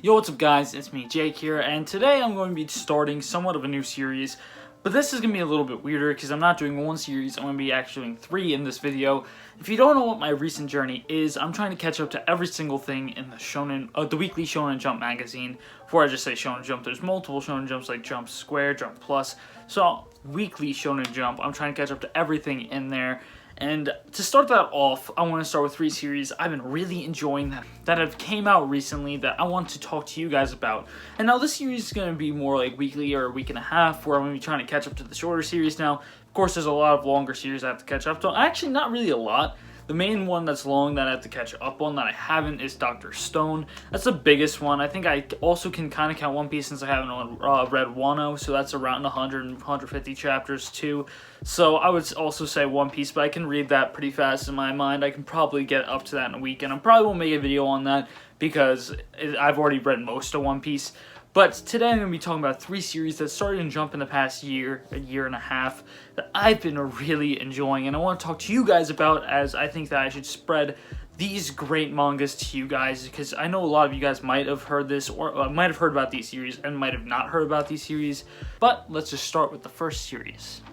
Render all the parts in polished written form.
Yo, what's up guys, it's me Jake here, and today I'm going to be starting somewhat of a new series, but this is going to be a little bit weirder because I'm not doing one series, I'm going to be actually doing 3 in this video. If you don't know what my recent journey is, I'm trying to catch up to every single thing in the Shonen, the weekly Shonen Jump magazine. Before I just say Shonen Jump, there's multiple Shonen Jumps like Jump Square, Jump Plus, so weekly Shonen Jump, I'm trying to catch up to everything in there. And to start that off, I want to start with 3 series I've been really enjoying that have came out recently that I want to talk to you guys about. And now this series is going to be more like weekly or a week and a half, where I'm going to be trying to catch up to the shorter series now. Of course, there's a lot of longer series I have to catch up to. Actually, not really a lot. The main one that's long that I have to catch up on that I haven't is Dr. Stone. That's the biggest one. I think I also can kind of count One Piece since I haven't read Wano, so that's around 150 chapters too. So I would also say One Piece, but I can read that pretty fast in my mind. I can probably get up to that in a week, and I probably won't make a video on that because I've already read most of One Piece. But today I'm going to be talking about 3 series that started in Jump in the past year, a year and a half, that I've been really enjoying, and I want to talk to you guys about, as I think that I should spread these great mangas to you guys, because I know a lot of you guys might have heard this, or might have heard about these series, and might have not heard about these series. But let's just start with the first series.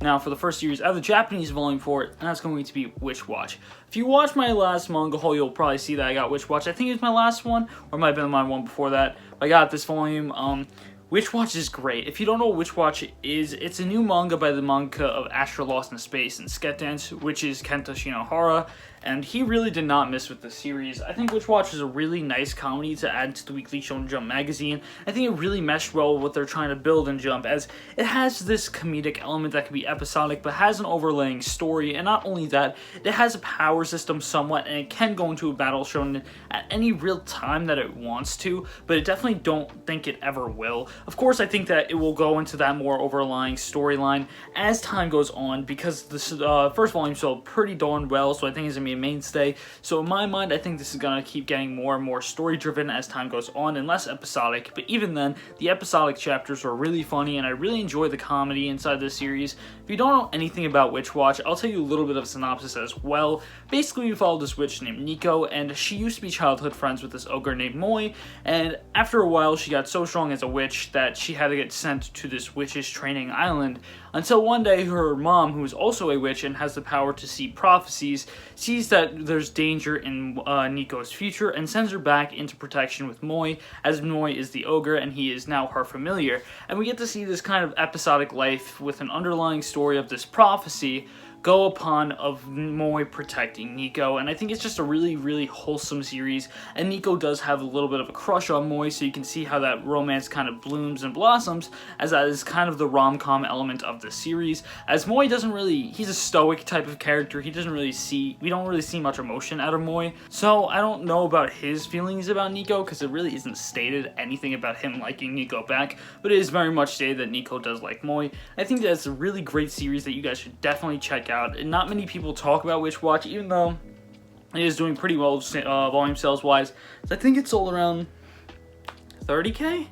Now, for the first series, I have the Japanese volume for it, and that's going to be Witch Watch. If you watch my last manga haul, you'll probably see that I got Witch Watch. I think it was my last one, or it might have been my one before that. But I got this volume. Witch Watch is great. If you don't know what Witch Watch is, it's a new manga by the mangaka of Astro Lost in Space and Sket Dance, which is Kenta Shinohara, and he really did not miss with the series. I think Witch Watch is a really nice comedy to add to the weekly Shonen Jump magazine. I think it really meshed well with what they're trying to build in Jump, as it has this comedic element that can be episodic, but has an overlaying story, and not only that, it has a power system somewhat, and it can go into a battle shonen at any real time that it wants to, but I definitely don't think it ever will. Of course, I think that it will go into that more overlying storyline as time goes on, because this first volume sold pretty darn well, so I think it's going to be a mainstay. So in my mind, I think this is going to keep getting more and more story-driven as time goes on, and less episodic, but even then, the episodic chapters were really funny, and I really enjoy the comedy inside this series. If you don't know anything about Witch Watch, I'll tell you a little bit of a synopsis as well. Basically, we follow this witch named Nico, and she used to be childhood friends with this ogre named Moi, and after a while, she got so strong as a witch that she had to get sent to this witch's training island, until one day her mom, who is also a witch and has the power to see prophecies, sees that there's danger in Nico's future and sends her back into protection with Moi, as Moi is the ogre and he is now her familiar. And we get to see this kind of episodic life with an underlying story of this prophecy go upon of Moi protecting Nico, and I think it's just a really, really wholesome series, and Nico does have a little bit of a crush on Moi, so you can see how that romance kind of blooms and blossoms, as that is kind of the rom-com element of the series, as Moi doesn't really, he's a stoic type of character, we don't really see much emotion out of Moi, so I don't know about his feelings about Nico, because it really isn't stated anything about him liking Nico back, but it is very much stated that Nico does like Moi. I think that's a really great series that you guys should definitely check out. And not many people talk about Witch Watch, even though it is doing pretty well volume sales wise. I think it's sold around 30k?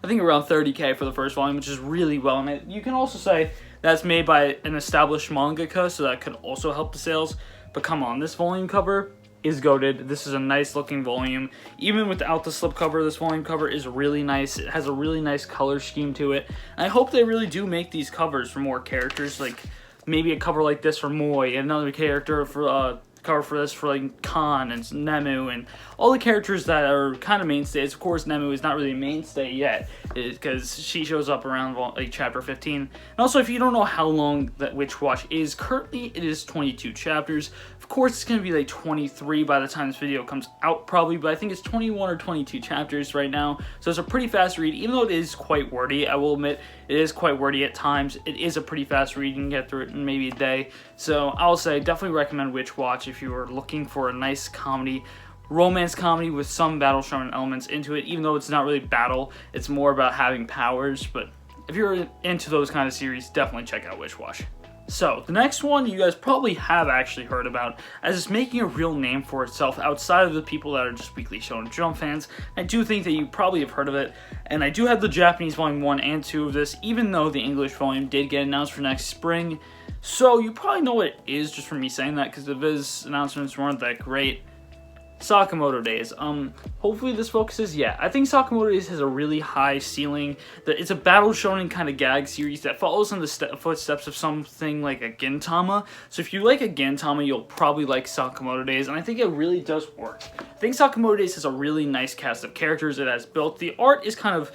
I think around 30k for the first volume, which is really well. And you can also say that's made by an established mangaka, so that could also help the sales. But come on, this volume cover is goated. This is a nice looking volume. Even without the slipcover, this volume cover is really nice. It has a really nice color scheme to it. And I hope they really do make these covers for more characters, like maybe a cover like this for Moi, and another character for cover for this for like Khan and Nemu and all the characters that are kind of mainstays. Of course, Nemu is not really a mainstay yet because she shows up around like chapter 15. And also, if you don't know how long that Witch Watch is, currently it is 22 chapters. Of course, it's going to be like 23 by the time this video comes out probably, but I think it's 21 or 22 chapters right now. So it's a pretty fast read, even though it is quite wordy. I will admit, it is quite wordy at times. It is a pretty fast read. You can get through it in maybe a day. So I'll say definitely recommend Witch Watch if you are looking for a nice comedy, romance comedy with some battle shonen elements into it, even though it's not really battle, it's more about having powers. But if you're into those kind of series, definitely check out Witch Watch. So, the next one you guys probably have actually heard about, as it's making a real name for itself outside of the people that are just weekly Shonen Jump fans. I do think that you probably have heard of it, and I do have the Japanese volume 1 and 2 of this, even though the English volume did get announced for next spring. So, you probably know what it is just from me saying that, because the Viz announcements weren't that great. Sakamoto Days. Hopefully this focuses, yeah, I think Sakamoto Days has a really high ceiling. That it's a battle shonen kind of gag series that follows in the footsteps of something like a Gintama. So if you like a Gintama, you'll probably like Sakamoto Days, and I think it really does work. I think Sakamoto Days has a really nice cast of characters it has built. The art is kind of,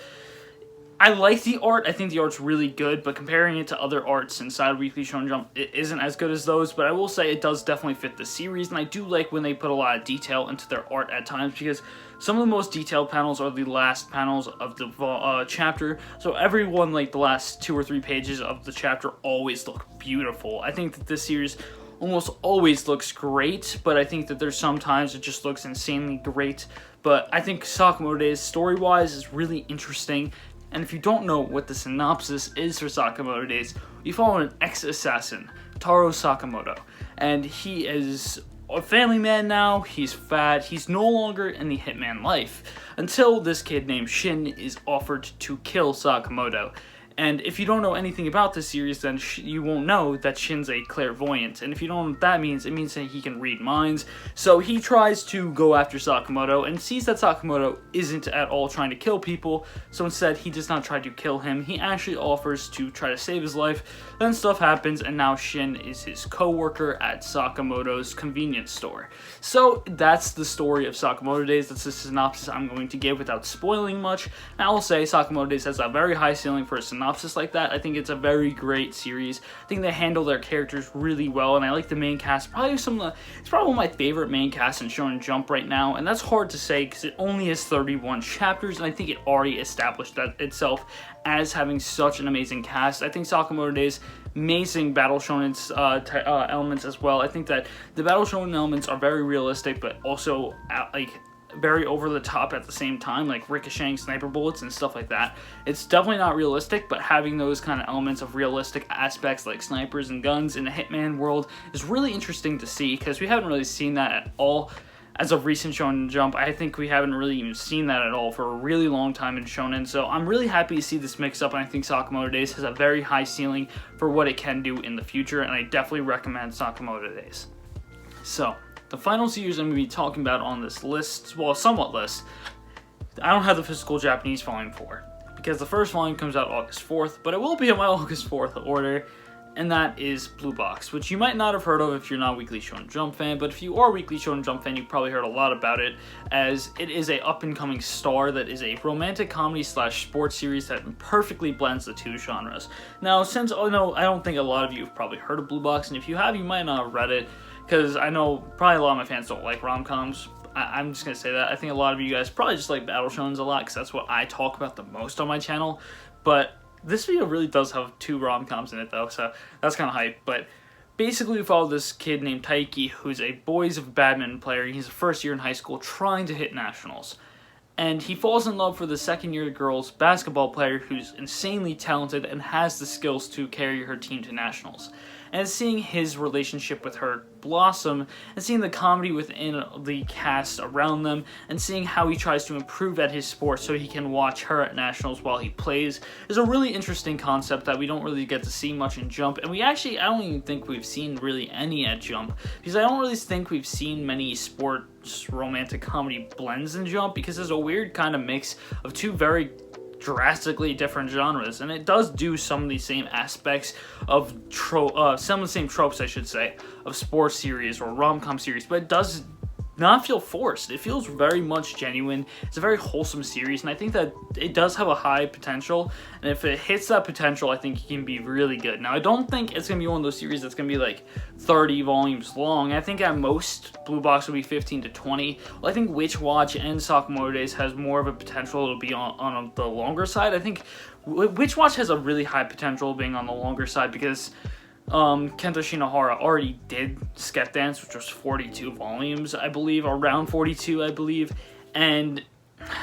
I like the art. I think the art's really good, but comparing it to other arts inside Weekly Shonen Jump, it isn't as good as those, but I will say it does definitely fit the series, and I do like when they put a lot of detail into their art at times, because some of the most detailed panels are the last panels of the chapter, so everyone, like the last 2 or 3 pages of the chapter always look beautiful. I think that this series almost always looks great, but I think that there's sometimes it just looks insanely great, but I think Sakamoto Days, story-wise, is really interesting. And if you don't know what the synopsis is for Sakamoto Days, you follow an ex-assassin, Taro Sakamoto. And he is a family man now, he's fat, he's no longer in the hitman life, until this kid named Shin is offered to kill Sakamoto. And if you don't know anything about this series, then you won't know that Shin's a clairvoyant. And if you don't know what that means, it means that he can read minds. So he tries to go after Sakamoto and sees that Sakamoto isn't at all trying to kill people. So instead, he does not try to kill him. He actually offers to try to save his life. Then stuff happens, and now Shin is his co-worker at Sakamoto's convenience store. So that's the story of Sakamoto Days. That's the synopsis I'm going to give without spoiling much. And I will say Sakamoto Days has a very high ceiling for a synopsis like that. I think it's a very great series. I think they handle their characters really well, and I like the main cast. It's probably one of my favorite main casts in Shonen Jump right now, and that's hard to say because it only has 31 chapters, and I think it already established that itself as having such an amazing cast. I think Sakamoto Days, amazing battle shonen elements as well. I think that the battle shonen elements are very realistic, but also very over the top at the same time, like ricocheting sniper bullets and stuff like that. It's definitely not realistic, but having those kind of elements of realistic aspects like snipers and guns in a Hitman world is really interesting to see, because we haven't really seen that at all as of recent Shonen Jump. I think we haven't really even seen that at all for a really long time in Shonen, so I'm really happy to see this mix up, and I think Sakamoto Days has a very high ceiling for what it can do in the future, and I definitely recommend Sakamoto Days. So the final series I'm going to be talking about on this list, well, somewhat list, I don't have the physical Japanese volume for, because the first volume comes out August 4th, but it will be on my August 4th order, and that is Blue Box, which you might not have heard of if you're not a Weekly Shonen Jump fan, but if you are a Weekly Shonen Jump fan, you've probably heard a lot about it, as it is a up-and-coming star that is a romantic comedy / sports series that perfectly blends the two genres. Now, since I don't think a lot of you have probably heard of Blue Box, and if you have, you might not have read it, because I know probably a lot of my fans don't like rom-coms. I'm just going to say that. I think a lot of you guys probably just like battle shonens a lot, because that's what I talk about the most on my channel. But this video really does have 2 rom-coms in it, though, so that's kind of hype. But basically, we follow this kid named Taiki, who's a boys of badminton player. He's a first year in high school trying to hit nationals. And he falls in love with the second-year girl's basketball player who's insanely talented and has the skills to carry her team to nationals. And seeing his relationship with her blossom, and seeing the comedy within the cast around them, and seeing how he tries to improve at his sport so he can watch her at nationals while he plays, is a really interesting concept that we don't really get to see much in Jump. And I don't even think we've seen really any at Jump, because I don't really think we've seen many sports romantic comedy blends in Jump, because there's a weird kind of mix of 2 very drastically different genres, and it does do some of the same aspects of some of the same tropes, I should say, of sports series or rom-com series, but it does not feel forced. It feels very much genuine. It's a very wholesome series, and I think that it does have a high potential, and if it hits that potential, I think it can be really good. Now, I don't think it's going to be one of those series that's going to be like 30 volumes long. I think at most, Blue Box will be 15 to 20. Well, I think Witch Watch and Sakamoto Days has more of a potential to be on the longer side. I think Witch Watch has a really high potential being on the longer side, because Kento Shinohara already did Skep Dance, which was 42 volumes, I believe, around 42, I believe, and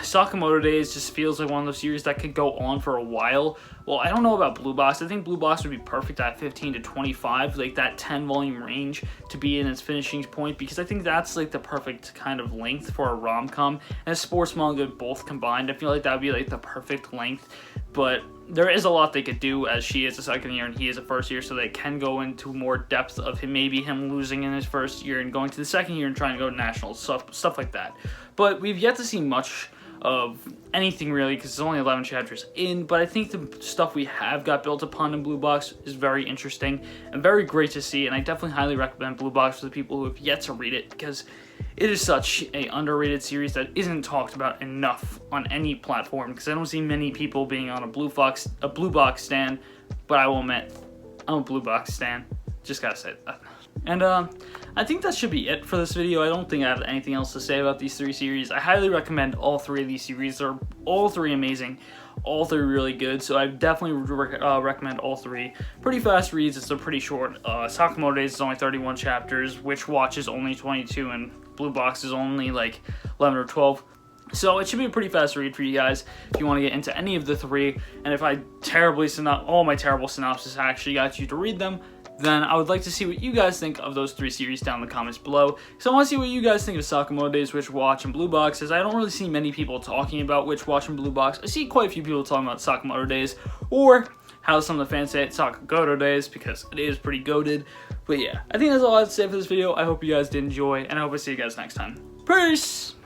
Sakamoto Days just feels like one of those series that could go on for a while. Well, I don't know about Blue Box. I think Blue Box would be perfect at 15 to 25, like that 10 volume range to be in its finishing point, because I think that's like the perfect kind of length for a rom-com and a sports manga both combined. I feel like that would be like the perfect length, but there is a lot they could do, as she is a second year and he is a first year, so they can go into more depth of him, maybe him losing in his first year and going to the second year and trying to go to nationals, stuff like that. But we've yet to see much of anything really, because it's only 11 chapters in, but I think the stuff we have got built upon in Blue Box is very interesting and very great to see, and I definitely highly recommend Blue Box for the people who have yet to read it, because it is such a underrated series that isn't talked about enough on any platform, because I don't see many people being on a Blue Box stan, but I will admit, I'm a Blue Box stan, just gotta say that. And I think that should be it for this video. I don't think I have anything else to say about these three series. I highly recommend all three of these series. They're all three amazing, all three really good, so I definitely would recommend all three. Pretty fast reads, it's a pretty short. Sakamoto Days is only 31 chapters, Witch Watch is only 22, and Blue Box is only like 11 or 12. So it should be a pretty fast read for you guys if you want to get into any of the three. And if all my terrible synopsis actually got you to read them, then I would like to see what you guys think of those three series down in the comments below. So I want to see what you guys think of Sakamoto Days, Witch Watch, and Blue Box, as I don't really see many people talking about Witch Watch and Blue Box. I see quite a few people talking about Sakamoto Days, or how some of the fans say it, Sakamoto Days, because it is pretty goated. But yeah, I think that's all I have to say for this video. I hope you guys did enjoy, and I hope I see you guys next time. Peace!